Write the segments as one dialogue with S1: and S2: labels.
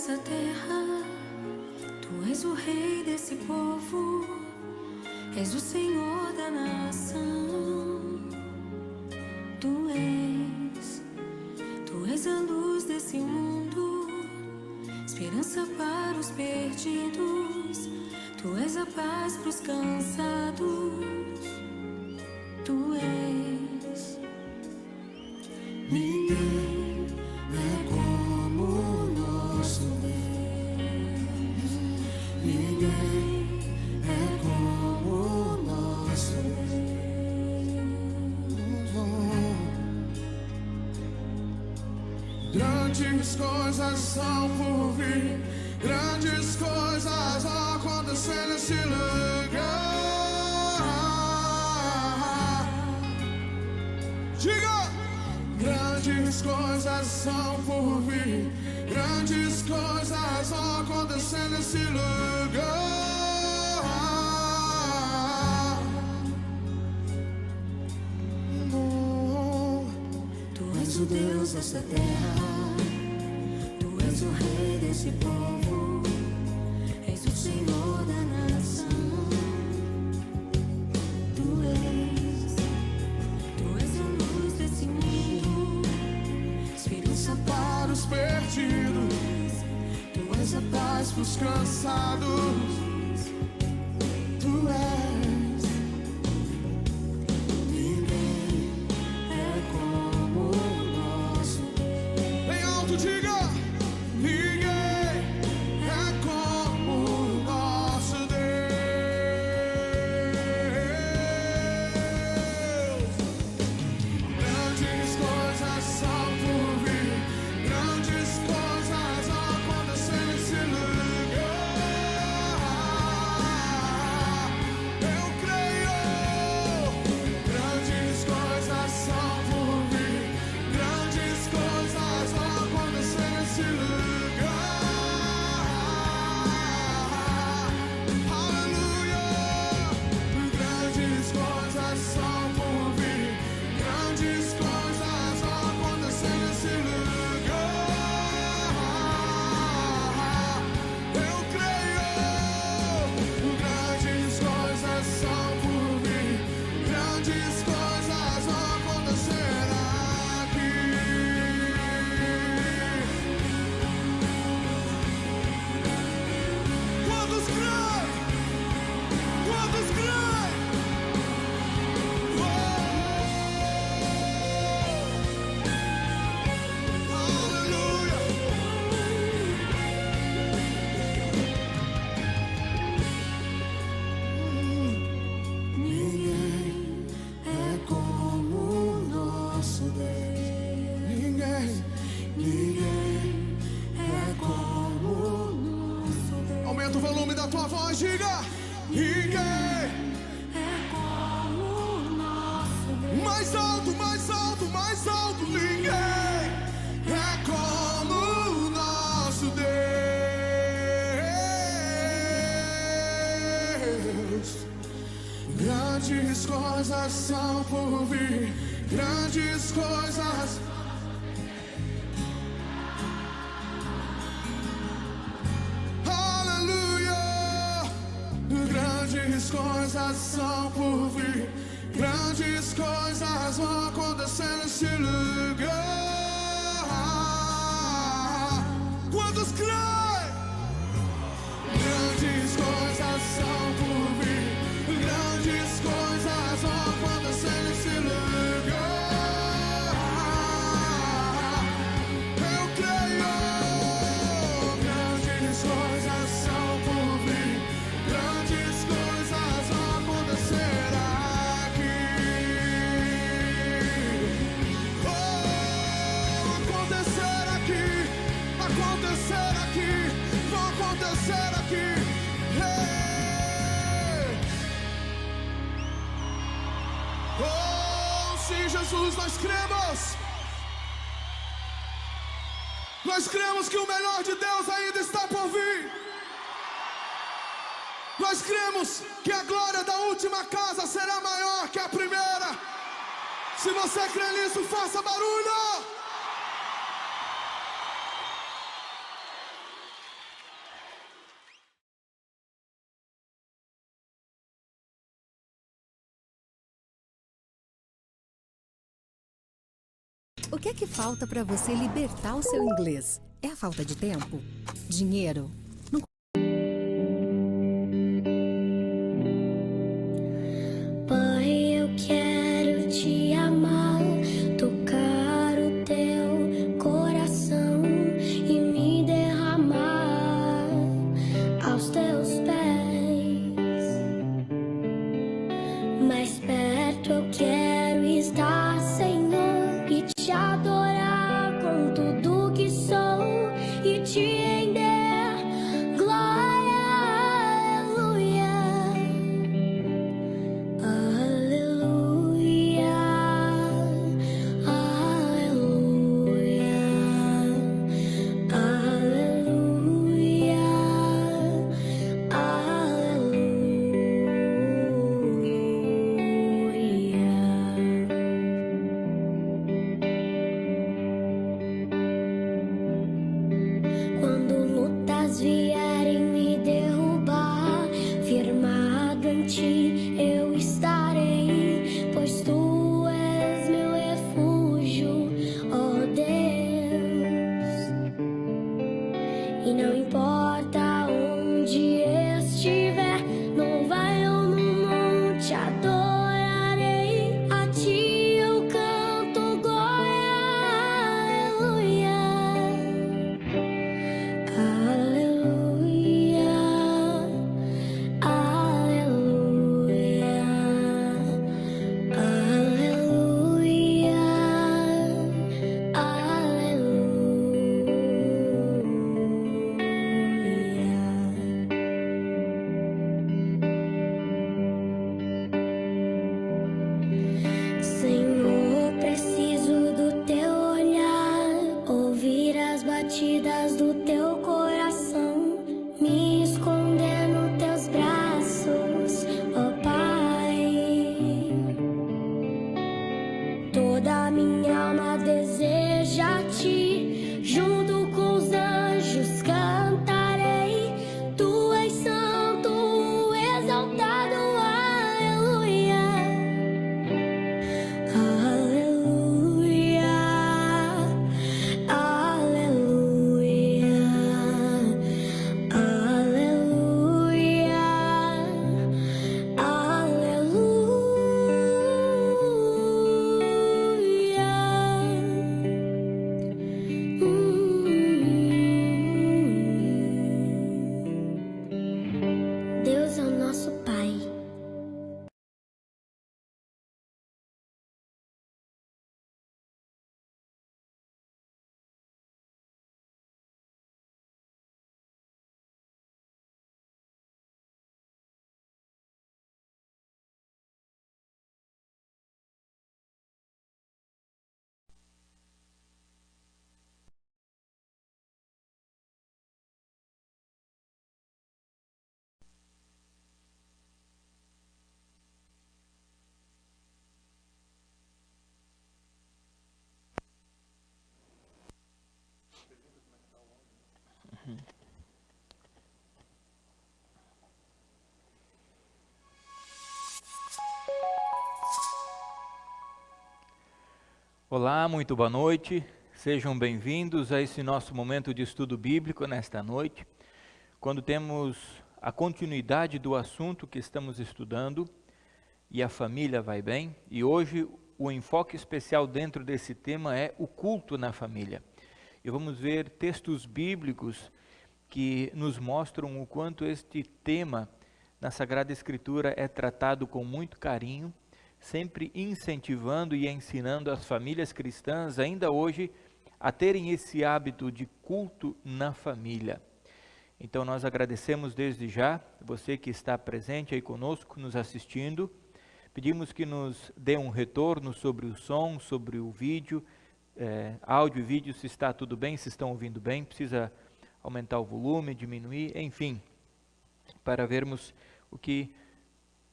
S1: dessa terra, Tu és o rei desse povo, és o Senhor da nação. Tu és a luz desse mundo, esperança para os perdidos. Tu és a paz para os cansados. Tu és. Ninguém é como o nosso Deus. Ninguém é como o nosso Deus.
S2: Grandes coisas são por vir, grandes coisas vão acontecer nesse lugar. Diga! Grandes coisas são por vir, grandes coisas vão acontecer nesse lugar.
S1: Tu és o Deus dessa terra, Tu és o rei desse povo, és o Senhor da nação. Tu és a luz desse mundo, esperança
S2: Para os perdidos,
S1: Tu és a paz
S2: para os cansados. Tu és.
S1: Ninguém é como o nosso Deus.
S2: Bem alto, diga! Ninguém é como o nosso Deus. Grandes coisas são por vir, grandes coisas vão acontecer nesse lugar. Eu creio. Grandes coisas são por vir, grandes coisas vão acontecer nesse lugar. Aleluia! Grandes coisas são por vir, grandes coisas vão acontecer nesse lugar. Eu creio. Grandes coisas são por vir, grandes coisas vão acontecer aqui. Quantos creem? Quantos creem? Aleluia!
S1: Ninguém é como o nosso Deus.
S2: Ninguém.
S1: É como o nosso Deus.
S2: Aumenta o volume da tua voz, diga! Ninguém.
S1: É como o nosso Deus.
S2: Mais alto, mais alto, mais alto. Ninguém é como o nosso Deus. Grandes coisas são por vir, grandes coisas. Aleluia! Grandes coisas são por vir, grandes coisas vão acontecer nesse lugar. Quantos creem? Grandes coisas são por vir, grandes coisas vão acontecer nesse lugar. Eu creio. Grandes coisas são por vir, grandes coisas vão acontecer aqui. Acontecer aqui, acontecer aqui, vão acontecer aqui. Hey! Oh, sim, Jesus, nós cremos. Nós cremos que o melhor de Deus ainda está por vir. Nós cremos que a glória da última casa será maior que a primeira. Se você crê nisso, faça barulho.
S3: O que é que falta para você libertar o seu inglês? É a falta de tempo? Dinheiro?
S1: Pai, eu quero te amar, tocar o teu coração e me derramar aos teus pés. Mais perto eu quero estar, Senhor, e te adorar com tudo que sou e te render glória, aleluia. Aleluia, aleluia, aleluia, aleluia. Quando lutas vierem me derrubar, firmado em ti eu estarei, pois tu és meu refúgio, ó Deus. E não importa onde estiver, no vale ou no monte, adorarei a ti, eu canto glória, aleluia. Aleluia, aleluia, aleluia, aleluia. Senhor, preciso do teu olhar, ouvir as batidas do teu coração, me esconder nos teus braços, ó Pai. Toda a minha alma deseja ti, junto com os anjos cantarei, tu és santo, exaltado, aleluia. Aleluia, aleluia, aleluia, aleluia. Deus é o nosso Pai.
S4: Olá, muito boa noite. Sejam bem-vindos a esse nosso momento de estudo bíblico nesta noite, quando temos a continuidade do assunto que estamos estudando, e a família vai bem. E hoje o enfoque especial dentro desse tema é o culto na família. E vamos ver textos bíblicos que nos mostram o quanto este tema na Sagrada Escritura é tratado com muito carinho, sempre incentivando e ensinando as famílias cristãs ainda hoje a terem esse hábito de culto na família. Então nós agradecemos desde já você que está presente aí conosco, nos assistindo. Pedimos que nos dê um retorno sobre o som, sobre o vídeo, áudio e vídeo, se está tudo bem, se estão ouvindo bem, precisa aumentar o volume, diminuir, enfim, para vermos o que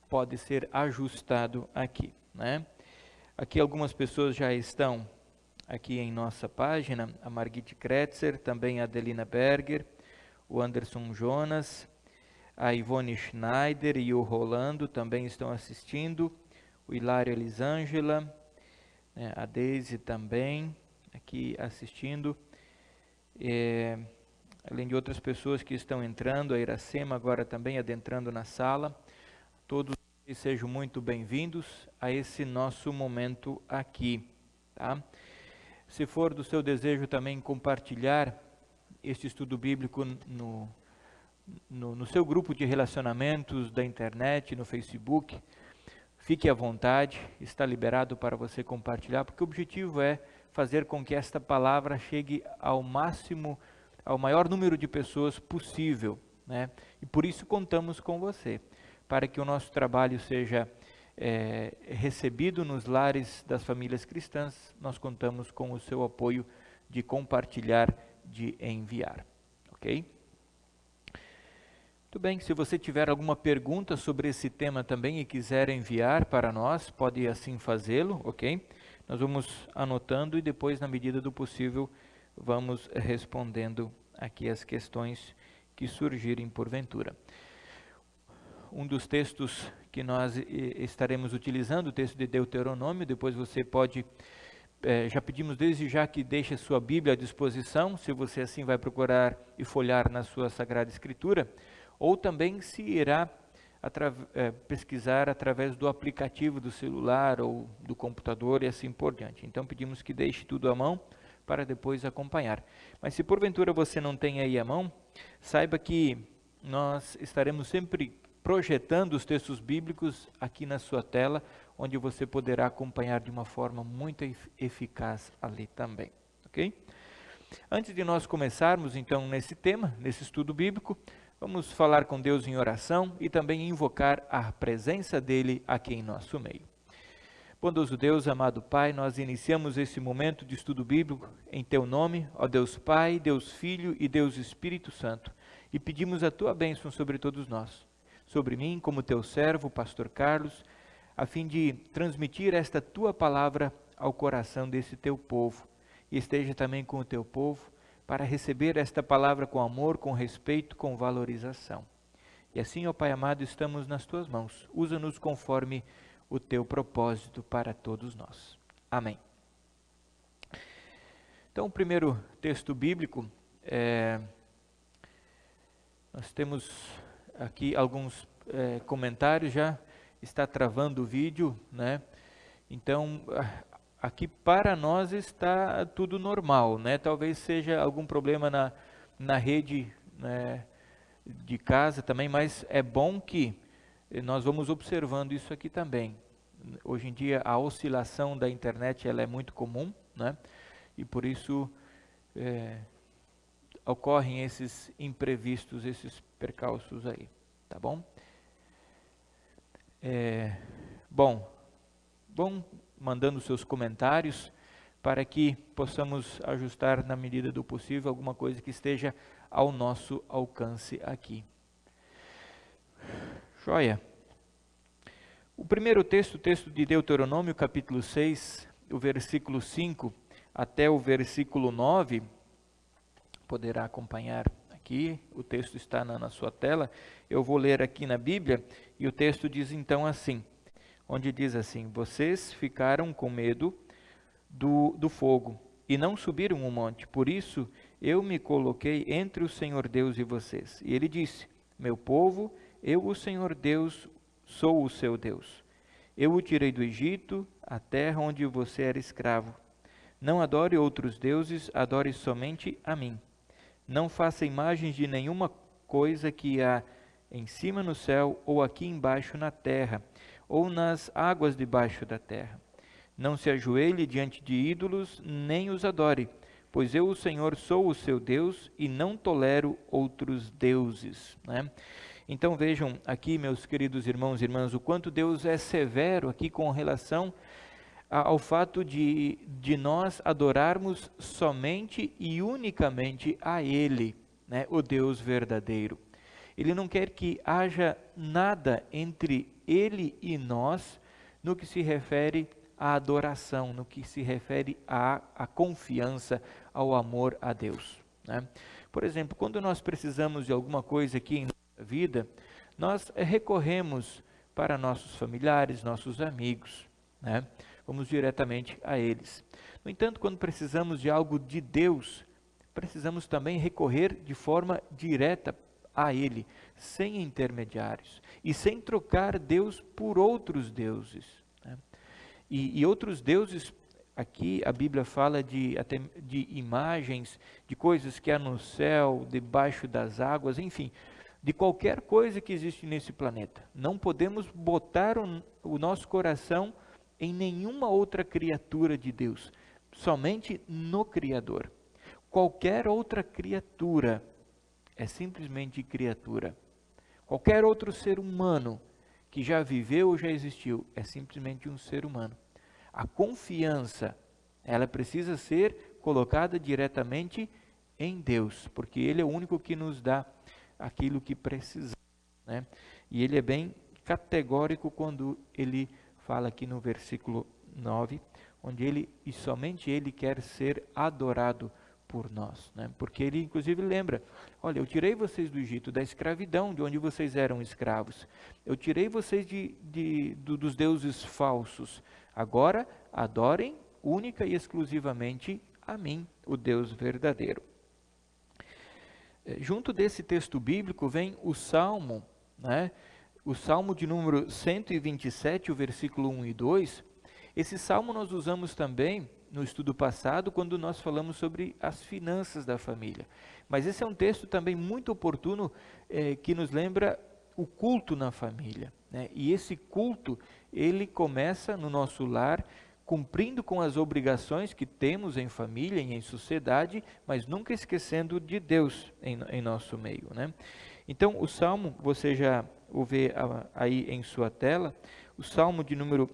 S4: pode ser ajustado aqui, né? Aqui algumas pessoas já estão aqui em nossa página, a Margit Kretzer, também a Adelina Berger, o Anderson Jonas, a Ivone Schneider e o Rolando também estão assistindo, o Hilário Elisângela, a Deise também, aqui assistindo, além de outras pessoas que estão entrando, a Iracema agora também adentrando na sala. Todos sejam muito bem-vindos a esse nosso momento aqui, tá? Se for do seu desejo também compartilhar este estudo bíblico no seu grupo de relacionamentos da internet, no Facebook, fique à vontade, está liberado para você compartilhar, porque o objetivo é fazer com que esta palavra chegue ao maior número de pessoas possível, né? E por isso contamos com você, para que o nosso trabalho seja recebido nos lares das famílias cristãs. Nós contamos com o seu apoio de compartilhar, de enviar, ok? Muito bem, se você tiver alguma pergunta sobre esse tema também e quiser enviar para nós, pode assim fazê-lo, ok? Nós vamos anotando e depois, na medida do possível, vamos respondendo aqui as questões que surgirem porventura. Um dos textos que nós estaremos utilizando, o texto de Deuteronômio, depois você pode, já pedimos desde já que deixe a sua Bíblia à disposição, se você assim vai procurar e folhear na sua Sagrada Escritura, ou também se irá pesquisar através do aplicativo do celular ou do computador e assim por diante. Então pedimos que deixe tudo à mão para depois acompanhar. Mas se porventura você não tem aí à mão, saiba que nós estaremos sempre projetando os textos bíblicos aqui na sua tela, onde você poderá acompanhar de uma forma muito eficaz ali também, ok? Antes de nós começarmos então nesse tema, nesse estudo bíblico, vamos falar com Deus em oração e também invocar a presença dEle aqui em nosso meio. Bondoso Deus, amado Pai, nós iniciamos esse momento de estudo bíblico em Teu nome, ó Deus Pai, Deus Filho e Deus Espírito Santo, e pedimos a Tua bênção sobre todos nós, sobre mim como Teu servo, Pastor Carlos, a fim de transmitir esta Tua palavra ao coração desse Teu povo, e esteja também com o Teu povo, para receber esta palavra com amor, com respeito, com valorização. E assim, ó Pai amado, estamos nas Tuas mãos. Usa-nos conforme o Teu propósito para todos nós. Amém. Então, o primeiro texto bíblico, nós temos aqui alguns comentários, já está travando o vídeo, né? Então, aqui para nós está tudo normal, né? Talvez seja algum problema na rede, né, de casa também, mas é bom que nós vamos observando isso aqui também. Hoje em dia a oscilação da internet ela é muito comum, né? E por isso ocorrem esses imprevistos, esses percalços aí, tá bom? Vão mandando seus comentários para que possamos ajustar na medida do possível alguma coisa que esteja ao nosso alcance aqui. Joia. O primeiro texto, o texto de Deuteronômio, capítulo 6, o versículo 5 até o versículo 9, poderá acompanhar aqui, o texto está na sua tela, eu vou ler aqui na Bíblia, e o texto diz então assim, onde diz assim: vocês ficaram com medo do fogo e não subiram o monte, por isso eu me coloquei entre o Senhor Deus e vocês. E ele disse: meu povo, eu, o Senhor Deus, sou o seu Deus. Eu o tirei do Egito, a terra onde você era escravo. Não adore outros deuses, adore somente a mim. Não faça imagens de nenhuma coisa que há em cima no céu, ou aqui embaixo na terra, ou nas águas debaixo da terra. Não se ajoelhe diante de ídolos, nem os adore, pois eu, o Senhor, sou o seu Deus e não tolero outros deuses, né? Então vejam aqui, meus queridos irmãos e irmãs, o quanto Deus é severo aqui com relação ao fato de nós adorarmos somente e unicamente a Ele, né, o Deus verdadeiro. Ele não quer que haja nada entre Ele e nós no que se refere à adoração, no que se refere à confiança, ao amor a Deus, né? Por exemplo, quando nós precisamos de alguma coisa aqui em nossa vida, nós recorremos para nossos familiares, nossos amigos, né? vamos diretamente a eles. No entanto, quando precisamos de algo de Deus, precisamos também recorrer de forma direta a Ele, sem intermediários e sem trocar Deus por outros deuses, né? E outros deuses, aqui a Bíblia fala até de imagens, de coisas que há no céu, debaixo das águas, enfim, de qualquer coisa que existe nesse planeta. Não podemos botar o nosso coração em nenhuma outra criatura de Deus, somente no Criador. Qualquer outra criatura é simplesmente criatura. Qualquer outro ser humano que já viveu ou já existiu é simplesmente um ser humano. A confiança, ela precisa ser colocada diretamente em Deus, porque Ele é o único que nos dá aquilo que precisamos, né? E Ele é bem categórico quando Ele fala aqui no versículo 9, onde Ele, e somente Ele quer ser adorado por nós, né? Porque Ele inclusive lembra, olha, eu tirei vocês do Egito, da escravidão, de onde vocês eram escravos, eu tirei vocês dos deuses falsos, agora adorem única e exclusivamente a mim, o Deus verdadeiro. Junto desse texto bíblico vem o Salmo, né? O Salmo de número 127, o versículo 1 e 2. Esse Salmo nós usamos também no estudo passado, quando nós falamos sobre as finanças da família. Mas esse é um texto também muito oportuno, que nos lembra o culto na família, né? E esse culto, ele começa no nosso lar, cumprindo com as obrigações que temos em família e em sociedade, mas nunca esquecendo de Deus em nosso meio, né? Então, o Salmo, você já o vê aí em sua tela, o Salmo de número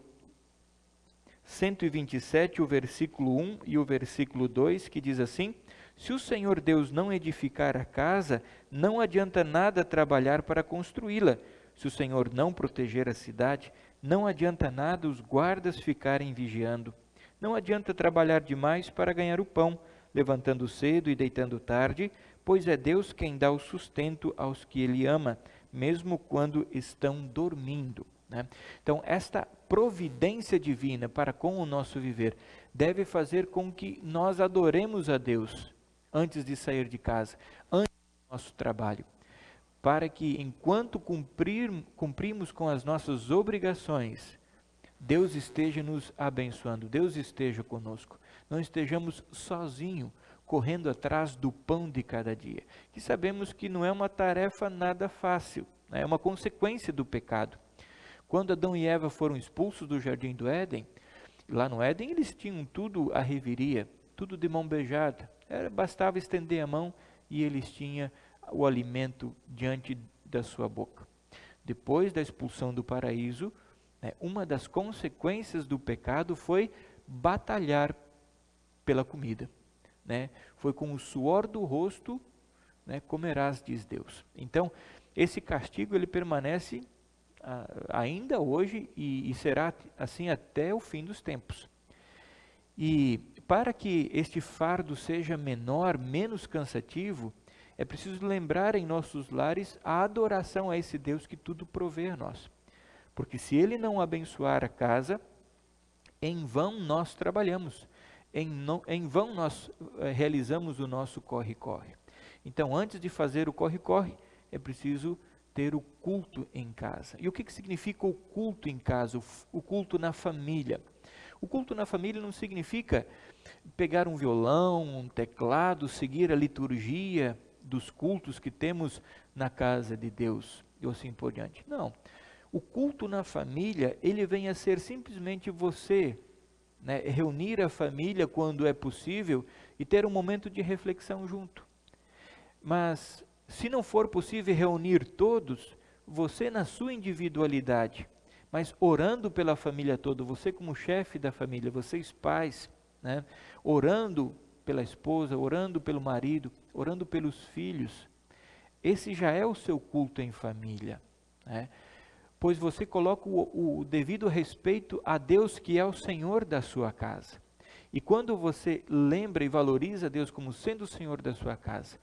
S4: 127, o versículo 1 e o versículo 2, que diz assim: se o Senhor Deus não edificar a casa, não adianta nada trabalhar para construí-la. Se o Senhor não proteger a cidade, não adianta nada os guardas ficarem vigiando. Não adianta trabalhar demais para ganhar o pão, levantando cedo e deitando tarde, pois é Deus quem dá o sustento aos que Ele ama, mesmo quando estão dormindo, né? Então, esta providência divina para com o nosso viver deve fazer com que nós adoremos a Deus antes de sair de casa, antes do nosso trabalho, para que enquanto cumprimos com as nossas obrigações, Deus esteja nos abençoando, Deus esteja conosco, não estejamos sozinhos correndo atrás do pão de cada dia, que sabemos que não é uma tarefa nada fácil, né? É uma consequência do pecado. Quando Adão e Eva foram expulsos do jardim do Éden, lá no Éden eles tinham tudo à reveria, tudo de mão beijada, bastava estender a mão e eles tinham o alimento diante da sua boca. Depois da expulsão do paraíso, né, uma das consequências do pecado foi batalhar pela comida, né? Foi com o suor do rosto, né, comerás, diz Deus. Então, esse castigo ele permanece ainda hoje e será assim até o fim dos tempos. E para que este fardo seja menor, menos cansativo, é preciso lembrar em nossos lares a adoração a esse Deus que tudo provê a nós. Porque se Ele não abençoar a casa, em vão nós trabalhamos, em vão nós realizamos o nosso corre-corre. Então, antes de fazer o corre-corre, é preciso ter o culto em casa. E o que significa o culto em casa, o culto na família? O culto na família não significa pegar um violão, um teclado, seguir a liturgia dos cultos que temos na casa de Deus e assim por diante. Não. O culto na família, ele vem a ser simplesmente você, né, reunir a família quando é possível e ter um momento de reflexão junto. Mas se não for possível reunir todos, você na sua individualidade, mas orando pela família toda, você como chefe da família, vocês pais, né, orando pela esposa, orando pelo marido, orando pelos filhos, esse já é o seu culto em família, né? Pois você coloca o devido respeito a Deus que é o Senhor da sua casa. E quando você lembra e valoriza Deus como sendo o Senhor da sua casa,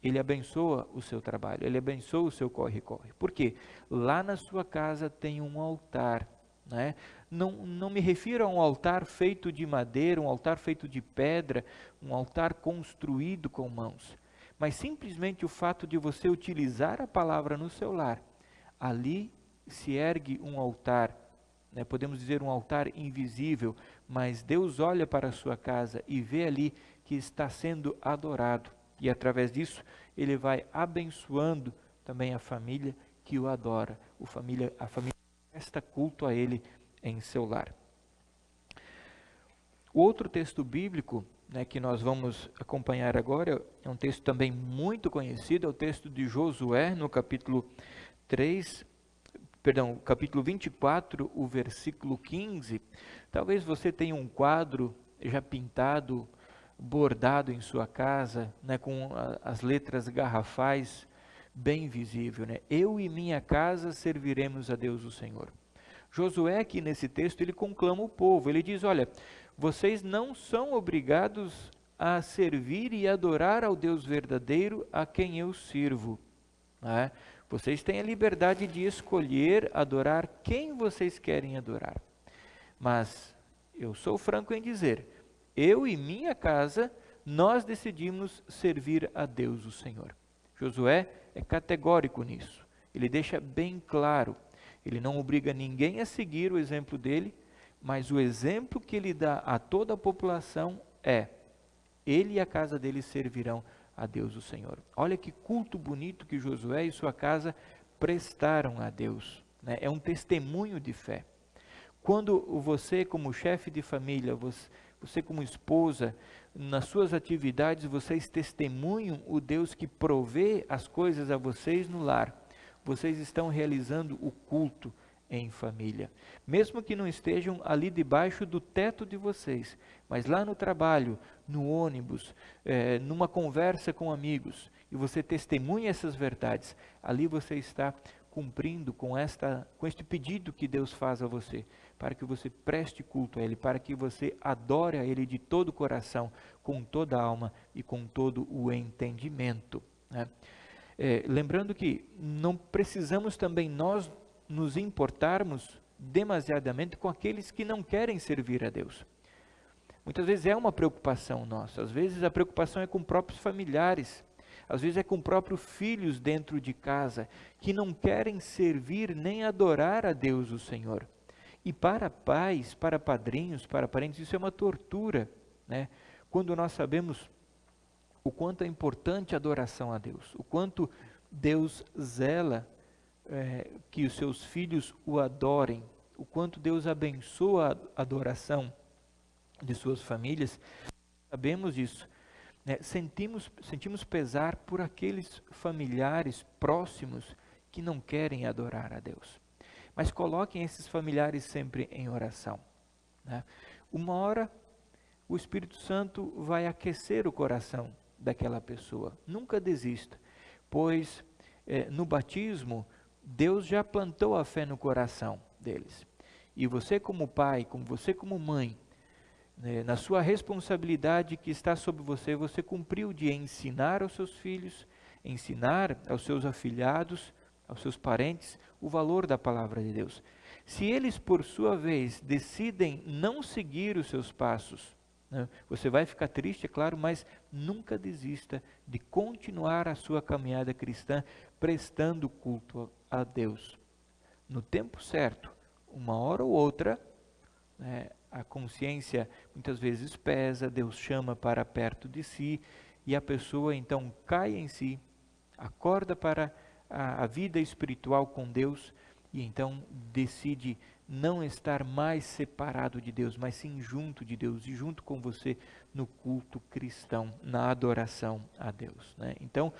S4: Ele abençoa o seu trabalho, Ele abençoa o seu corre-corre. Por quê? Lá na sua casa tem um altar, né? não me refiro a um altar feito de madeira, um altar feito de pedra, um altar construído com mãos, mas simplesmente o fato de você utilizar a palavra no seu lar. Ali se ergue um altar, né? Podemos dizer um altar invisível, mas Deus olha para a sua casa e vê ali que está sendo adorado, e através disso Ele vai abençoando também a família que o adora, a família presta culto a Ele em seu lar. O outro texto bíblico, né, que nós vamos acompanhar agora é um texto também muito conhecido, é o texto de Josué, no capítulo 24, o versículo 15. Talvez você tenha um quadro já pintado, bordado em sua casa, né, com as letras garrafais bem visível, né? Eu e minha casa serviremos a Deus o Senhor. Josué aqui nesse texto, ele conclama o povo, ele diz, olha, vocês não são obrigados a servir e adorar ao Deus verdadeiro a quem eu sirvo, né? Vocês têm a liberdade de escolher adorar quem vocês querem adorar, mas eu sou franco em dizer, eu e minha casa, nós decidimos servir a Deus o Senhor. Josué é categórico nisso, ele deixa bem claro, ele não obriga ninguém a seguir o exemplo dele, mas o exemplo que ele dá a toda a população é, ele e a casa dele servirão a Deus o Senhor. Olha que culto bonito que Josué e sua casa prestaram a Deus, né? É um testemunho de fé. Quando você como chefe de família, você como esposa, nas suas atividades, vocês testemunham o Deus que provê as coisas a vocês no lar. Vocês estão realizando o culto em família. Mesmo que não estejam ali debaixo do teto de vocês, mas lá no trabalho, no ônibus, numa conversa com amigos, e você testemunha essas verdades, ali você está cumprindo com este pedido que Deus faz a você, para que você preste culto a Ele, para que você adore a Ele de todo o coração, com toda a alma e com todo o entendimento, né? Lembrando que não precisamos também nós nos importarmos demasiadamente com aqueles que não querem servir a Deus. Muitas vezes é uma preocupação nossa, às vezes a preocupação é com próprios familiares, às vezes é com próprios filhos dentro de casa, que não querem servir nem adorar a Deus o Senhor. E para pais, para padrinhos, para parentes, isso é uma tortura, né? Quando nós sabemos o quanto é importante a adoração a Deus, o quanto Deus zela que os seus filhos o adorem, o quanto Deus abençoa a adoração de suas famílias, sabemos disso, né? Sentimos pesar por aqueles familiares próximos que não querem adorar a Deus. Mas coloquem esses familiares sempre em oração, né? Uma hora o Espírito Santo vai aquecer o coração daquela pessoa. Nunca desista, pois no batismo Deus já plantou a fé no coração deles. E você como pai, você como mãe, na sua responsabilidade que está sobre você, você cumpriu de ensinar aos seus filhos, ensinar aos seus afilhados, aos seus parentes, o valor da palavra de Deus. Se eles, por sua vez, decidem não seguir os seus passos, né, você vai ficar triste, é claro, mas nunca desista de continuar a sua caminhada cristã, prestando culto a Deus. No tempo certo, uma hora ou outra, né, a consciência muitas vezes pesa, Deus chama para perto de si, e a pessoa então cai em si, acorda para a vida espiritual com Deus, e então decide não estar mais separado de Deus, mas sim junto de Deus e junto com você no culto cristão, na adoração a Deus, né? Então,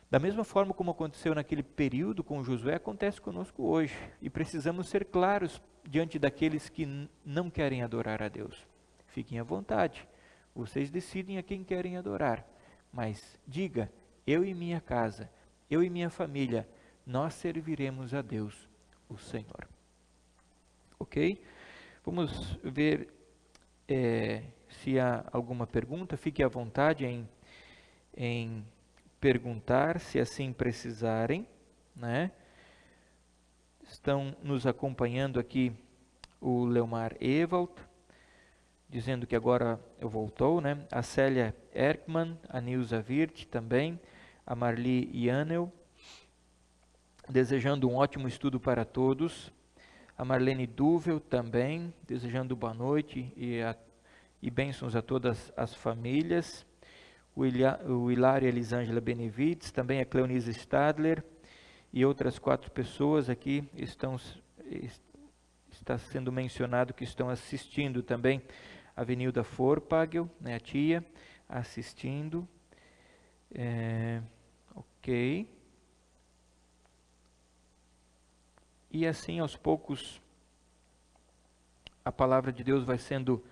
S4: da mesma forma como aconteceu naquele período com Josué, acontece conosco hoje, e precisamos ser claros diante daqueles que não querem adorar a Deus. Fiquem à vontade, vocês decidem a quem querem adorar, mas diga, eu e minha casa, eu e minha família, nós serviremos a Deus, o Senhor. Ok? Vamos ver se há alguma pergunta. Fique à vontade em perguntar, se assim precisarem, né? Estão nos acompanhando aqui o Leomar Ewald, dizendo que agora voltou, né? A Célia Erkman, a Nilza Wirth também, a Marli Yanel, desejando um ótimo estudo para todos. A Marlene Duvel também, desejando boa noite e bênçãos a todas as famílias. O Hilário Elisângela Benevides, também a Cleonise Stadler e outras 4 pessoas aqui está sendo mencionado que estão assistindo também. A Venilda Forpagel, né, a tia, assistindo. Ok. E assim, aos poucos, a palavra de Deus vai sendo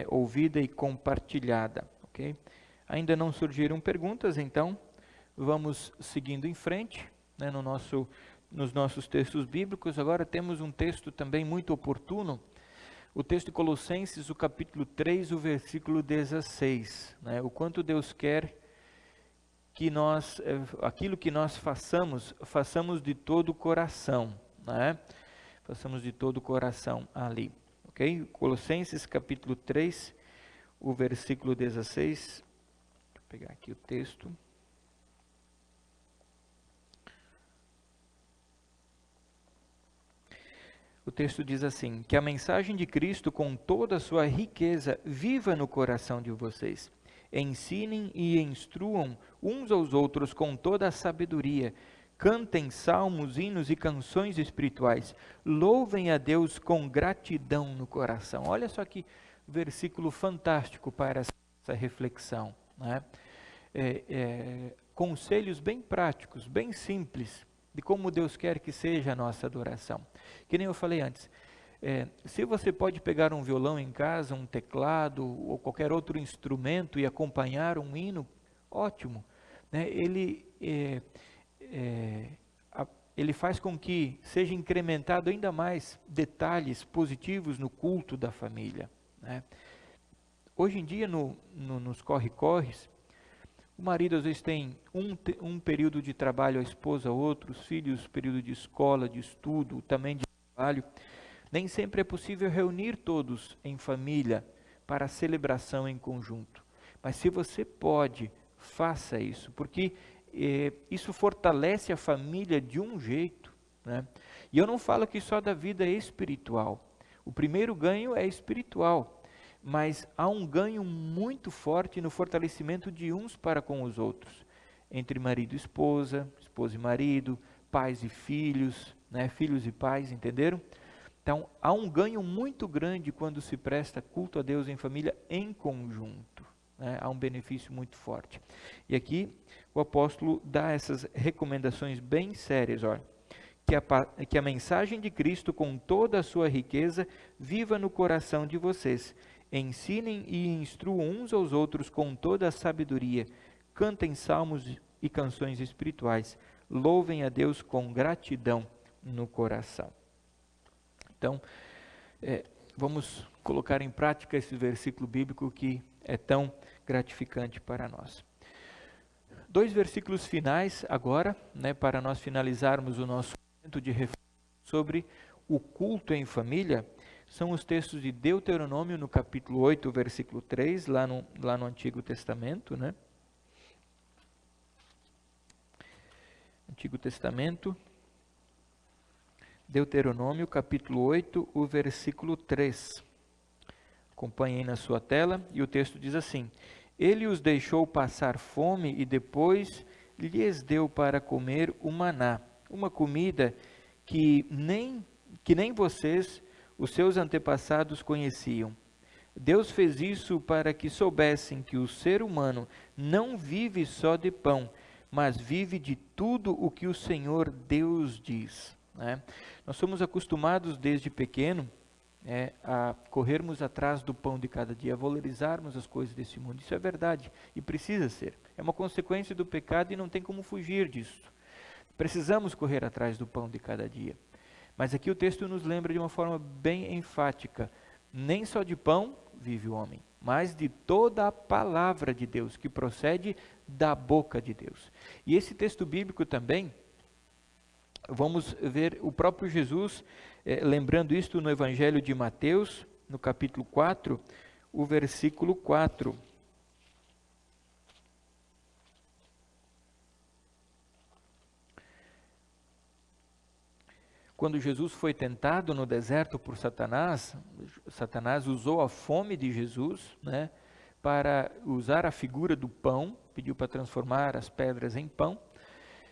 S4: ouvida e compartilhada, ok? Ainda não surgiram perguntas, então vamos seguindo em frente, né, nos nossos textos bíblicos. Agora temos um texto também muito oportuno, o texto de Colossenses, o capítulo 3, o versículo 16, né? O quanto Deus quer que nós, aquilo que nós façamos de todo o coração, né? Façamos de todo o coração ali, ok? Colossenses capítulo 3, o versículo 16, vou pegar aqui o texto. O texto diz assim: que a mensagem de Cristo com toda a sua riqueza viva no coração de vocês. Ensinem e instruam uns aos outros com toda a sabedoria. Cantem salmos, hinos e canções espirituais. Louvem a Deus com gratidão no coração. Olha só que versículo fantástico para essa reflexão, né? Conselhos bem práticos, bem simples, de como Deus quer que seja a nossa adoração. Que nem eu falei antes, se você pode pegar um violão em casa, um teclado ou qualquer outro instrumento e acompanhar um hino, ótimo, né? Ele faz com que seja incrementado ainda mais detalhes positivos no culto da família, né? Hoje em dia, nos corre-corres, o marido às vezes tem um período de trabalho, a esposa outro, os filhos período de escola, de estudo, também de trabalho. Nem sempre é possível reunir todos em família para a celebração em conjunto. Mas se você pode, faça isso, porque isso fortalece a família de um jeito, né? E eu não falo aqui só da vida espiritual. O primeiro ganho é espiritual. Mas há um ganho muito forte no fortalecimento de uns para com os outros, entre marido e esposa, esposa e marido, pais e filhos, né? Filhos e pais, entenderam? Então, há um ganho muito grande quando se presta culto a Deus em família em conjunto, né? Há um benefício muito forte. E aqui o apóstolo dá essas recomendações bem sérias, olha. Que a mensagem de Cristo com toda a sua riqueza viva no coração de vocês. Ensinem e instruam uns aos outros com toda a sabedoria. Cantem salmos e canções espirituais. Louvem a Deus com gratidão no coração. Então, vamos colocar em prática esse versículo bíblico que é tão gratificante para nós. 2 versículos finais agora, né, para nós finalizarmos o nosso momento de reflexão sobre o culto em família. São os textos de Deuteronômio, no capítulo 8, versículo 3, lá no Antigo Testamento, né? Antigo Testamento, Deuteronômio, capítulo 8, o versículo 3. Acompanhem na sua tela, e o texto diz assim: Ele os deixou passar fome e depois lhes deu para comer o maná, uma comida que nem vocês, os seus antepassados, conheciam. Deus fez isso para que soubessem que o ser humano não vive só de pão, mas vive de tudo o que o Senhor Deus diz, né? Nós somos acostumados desde pequeno a corrermos atrás do pão de cada dia, a valorizarmos as coisas desse mundo. Isso é verdade e precisa ser. É uma consequência do pecado e não tem como fugir disso. Precisamos correr atrás do pão de cada dia. Mas aqui o texto nos lembra de uma forma bem enfática: nem só de pão vive o homem, mas de toda a palavra de Deus que procede da boca de Deus. E esse texto bíblico também, vamos ver o próprio Jesus lembrando isto no Evangelho de Mateus, no capítulo 4, o versículo 4. Quando Jesus foi tentado no deserto por Satanás, Satanás usou a fome de Jesus, né, para usar a figura do pão, pediu para transformar as pedras em pão.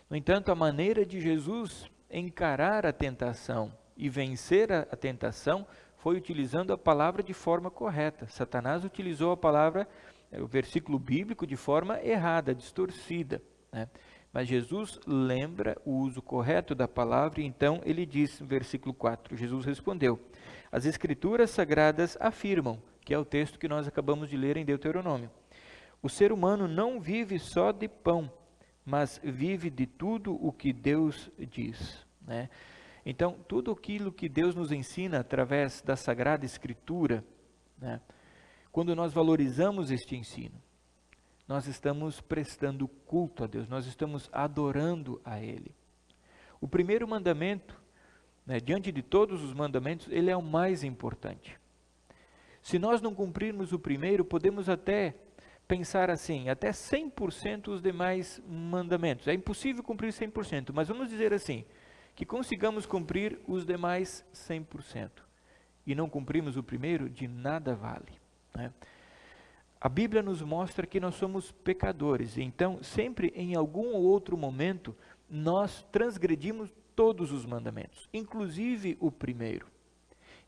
S4: No entanto, a maneira de Jesus encarar a tentação e vencer a tentação foi utilizando a palavra de forma correta. Satanás utilizou a palavra, o versículo bíblico, de forma errada, distorcida, né? Mas Jesus lembra o uso correto da palavra, e então ele diz no versículo 4, Jesus respondeu: as Escrituras Sagradas afirmam, que é o texto que nós acabamos de ler em Deuteronômio, o ser humano não vive só de pão, mas vive de tudo o que Deus diz, né? Então, tudo aquilo que Deus nos ensina através da Sagrada Escritura, né, quando nós valorizamos este ensino, nós estamos prestando culto a Deus, nós estamos adorando a Ele. O primeiro mandamento, né, diante de todos os mandamentos, ele é o mais importante. Se nós não cumprirmos o primeiro, podemos até pensar assim, até 100% os demais mandamentos. É impossível cumprir 100%, mas vamos dizer assim, que consigamos cumprir os demais 100%. E não cumprimos o primeiro, de nada vale, né? A Bíblia nos mostra que nós somos pecadores, então sempre em algum ou outro momento nós transgredimos todos os mandamentos, inclusive o primeiro.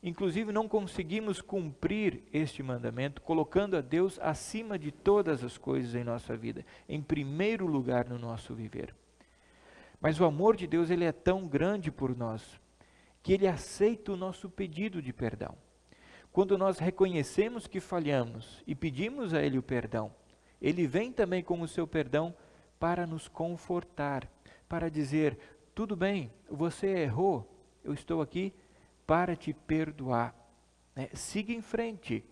S4: Inclusive não conseguimos cumprir este mandamento, colocando a Deus acima de todas as coisas em nossa vida, em primeiro lugar no nosso viver. Mas o amor de Deus, ele é tão grande por nós, que ele aceita o nosso pedido de perdão. Quando nós reconhecemos que falhamos e pedimos a Ele o perdão, Ele vem também com o seu perdão para nos confortar, para dizer, tudo bem, você errou, eu estou aqui para te perdoar, né? Siga em frente,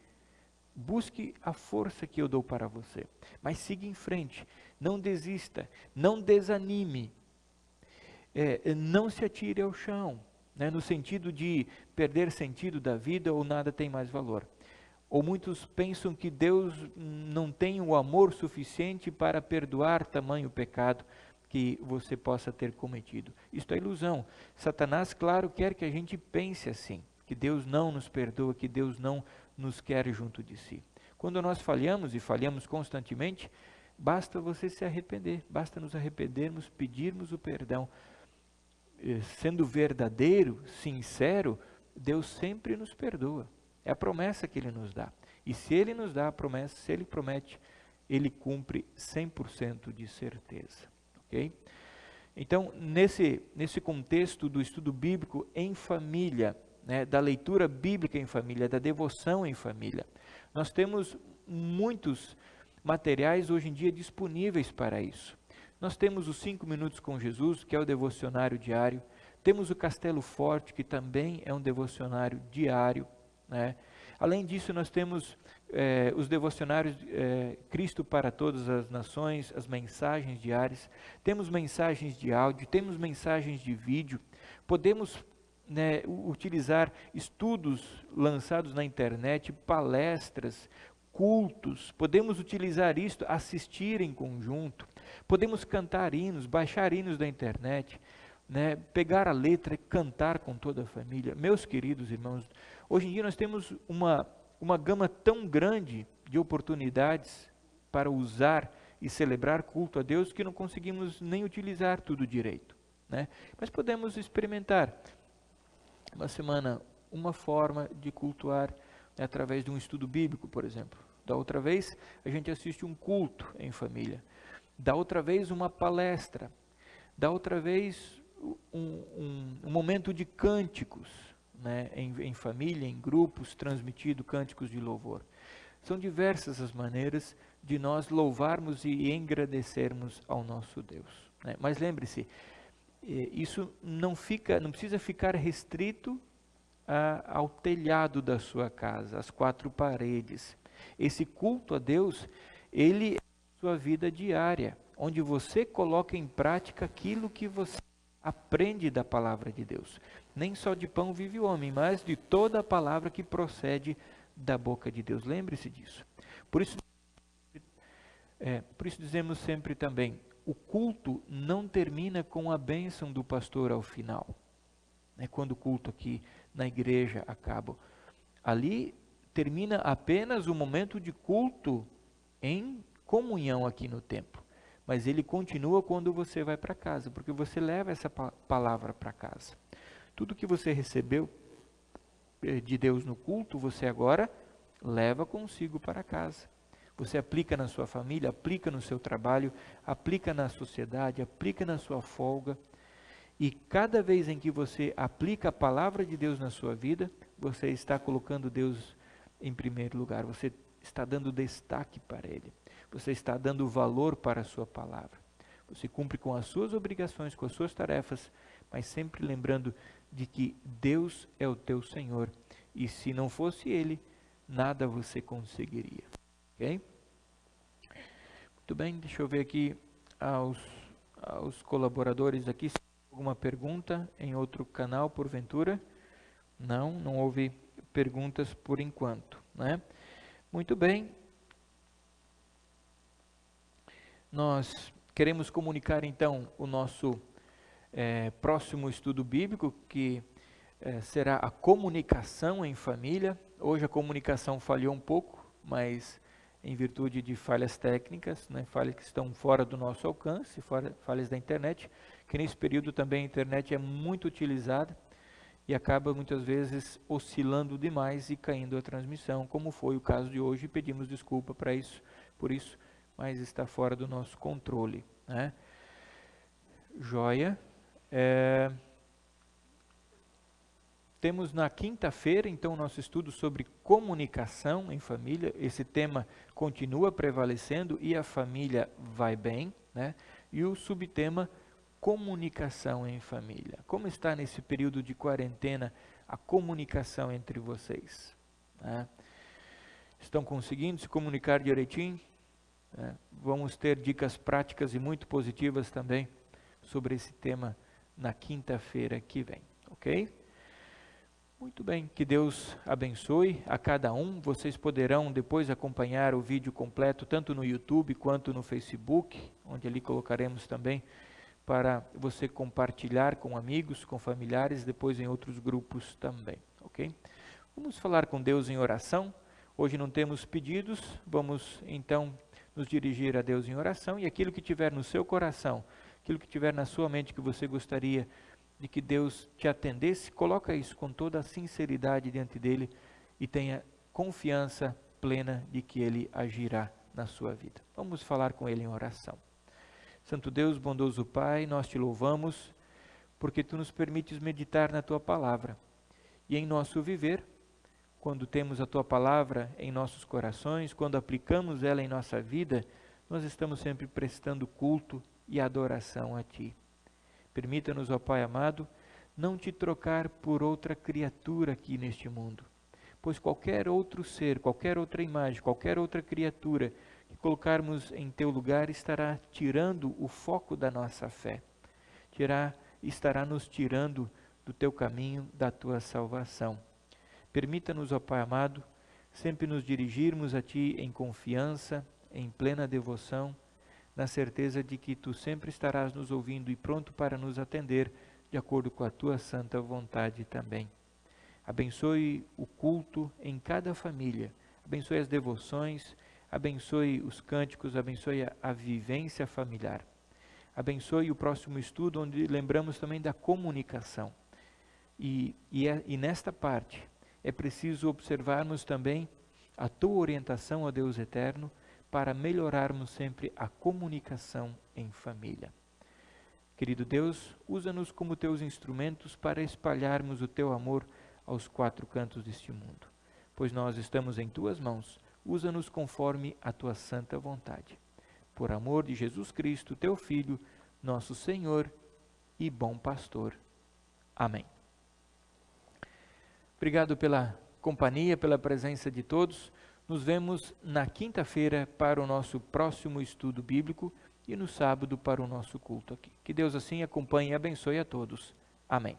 S4: busque a força que eu dou para você, mas siga em frente, não desista, não desanime, não se atire ao chão, né, no sentido de perder sentido da vida ou nada tem mais valor. Ou muitos pensam que Deus não tem o amor suficiente para perdoar tamanho pecado que você possa ter cometido. Isto é ilusão. Satanás, claro, quer que a gente pense assim, que Deus não nos perdoa, que Deus não nos quer junto de si. Quando nós falhamos, e falhamos constantemente, basta você se arrepender, basta nos arrependermos, pedirmos o perdão. Sendo verdadeiro, sincero, Deus sempre nos perdoa. É a promessa que Ele nos dá. E se Ele nos dá a promessa, se Ele promete, Ele cumpre 100% de certeza. Ok? Então, nesse contexto do estudo bíblico em família, né, da leitura bíblica em família, da devoção em família, nós temos muitos materiais hoje em dia disponíveis para isso. Nós temos os 5 Minutos com Jesus, que é o devocionário diário. Temos o Castelo Forte, que também é um devocionário diário, né? Além disso, nós temos os devocionários Cristo para Todas as Nações, as mensagens diárias. Temos mensagens de áudio, temos mensagens de vídeo. Podemos, né, utilizar estudos lançados na internet, palestras, cultos. Podemos utilizar isto, assistir em conjunto. Podemos cantar hinos, baixar hinos da internet, né, pegar a letra e cantar com toda a família. Meus queridos irmãos, hoje em dia nós temos uma gama tão grande de oportunidades para usar e celebrar culto a Deus que não conseguimos nem utilizar tudo direito, né? Mas podemos experimentar uma semana, uma forma de cultuar, né, através de um estudo bíblico, por exemplo. Da outra vez, a gente assiste um culto em família. Da outra vez, uma palestra. Da outra vez, um momento de cânticos, né, em família, em grupos, transmitido cânticos de louvor. São diversas as maneiras de nós louvarmos e engrandecermos ao nosso Deus, né? Mas lembre-se, isso não precisa ficar restrito ao telhado da sua casa, às 4 paredes. Esse culto a Deus, ele é a sua vida diária, onde você coloca em prática aquilo que você aprende da palavra de Deus. Nem só de pão vive o homem, mas de toda a palavra que procede da boca de Deus. Lembre-se disso. Por isso dizemos sempre também, o culto não termina com a bênção do pastor ao final. Quando o culto aqui na igreja acaba. Ali termina apenas o momento de culto em comunhão aqui no templo. Mas ele continua quando você vai para casa, porque você leva essa palavra para casa. Tudo que você recebeu de Deus no culto, você agora leva consigo para casa. Você aplica na sua família, aplica no seu trabalho, aplica na sociedade, aplica na sua folga. E cada vez em que você aplica a palavra de Deus na sua vida, você está colocando Deus em primeiro lugar. Você está dando destaque para Ele. Você está dando valor para a sua palavra. Você cumpre com as suas obrigações, com as suas tarefas, mas sempre lembrando de que Deus é o teu Senhor. E se não fosse Ele, nada você conseguiria. Ok? Muito bem, deixa eu ver aqui aos colaboradores aqui. Se tem alguma pergunta em outro canal, porventura? Não houve perguntas por enquanto, né? Muito bem. Nós queremos comunicar então o nosso próximo estudo bíblico, que será a comunicação em família. Hoje a comunicação falhou um pouco, mas em virtude de falhas técnicas, né, falhas que estão fora do nosso alcance, falhas da internet, que nesse período também a internet é muito utilizada e acaba muitas vezes oscilando demais e caindo a transmissão, como foi o caso de hoje, e pedimos desculpa por isso, mas está fora do nosso controle, né? Joia. Temos na quinta-feira, então, nosso estudo sobre comunicação em família. Esse tema continua prevalecendo e a família vai bem, né? E o subtema, comunicação em família. Como está nesse período de quarentena a comunicação entre vocês? Né? Estão conseguindo se comunicar direitinho? Vamos ter dicas práticas e muito positivas também sobre esse tema na quinta-feira que vem, ok? Muito bem, que Deus abençoe a cada um. Vocês poderão depois acompanhar o vídeo completo, tanto no YouTube quanto no Facebook, onde ali colocaremos também para você compartilhar com amigos, com familiares, depois em outros grupos também, ok? Vamos falar com Deus em oração. Hoje não temos pedidos, vamos então nos dirigir a Deus em oração, e aquilo que tiver no seu coração, aquilo que tiver na sua mente que você gostaria de que Deus te atendesse, coloca isso com toda a sinceridade diante dele e tenha confiança plena de que ele agirá na sua vida. Vamos falar com ele em oração. Santo Deus, bondoso Pai, nós te louvamos porque tu nos permites meditar na tua palavra e em nosso viver. Quando temos a tua palavra em nossos corações, quando aplicamos ela em nossa vida, nós estamos sempre prestando culto e adoração a ti. Permita-nos, ó Pai amado, não te trocar por outra criatura aqui neste mundo, pois qualquer outro ser, qualquer outra imagem, qualquer outra criatura que colocarmos em teu lugar estará tirando o foco da nossa fé, estará nos tirando do teu caminho, da tua salvação. Permita-nos, ó Pai amado, sempre nos dirigirmos a ti em confiança, em plena devoção, na certeza de que tu sempre estarás nos ouvindo e pronto para nos atender, de acordo com a tua santa vontade também. Abençoe o culto em cada família, abençoe as devoções, abençoe os cânticos, abençoe a vivência familiar. Abençoe o próximo estudo, onde lembramos também da comunicação. E nesta parte é preciso observarmos também a tua orientação, ó Deus eterno, para melhorarmos sempre a comunicação em família. Querido Deus, usa-nos como teus instrumentos para espalharmos o teu amor aos quatro cantos deste mundo, pois nós estamos em tuas mãos. Usa-nos conforme a tua santa vontade. Por amor de Jesus Cristo, teu Filho, nosso Senhor e bom pastor. Amém. Obrigado pela companhia, pela presença de todos. Nos vemos na quinta-feira para o nosso próximo estudo bíblico e no sábado para o nosso culto aqui. Que Deus assim acompanhe e abençoe a todos. Amém.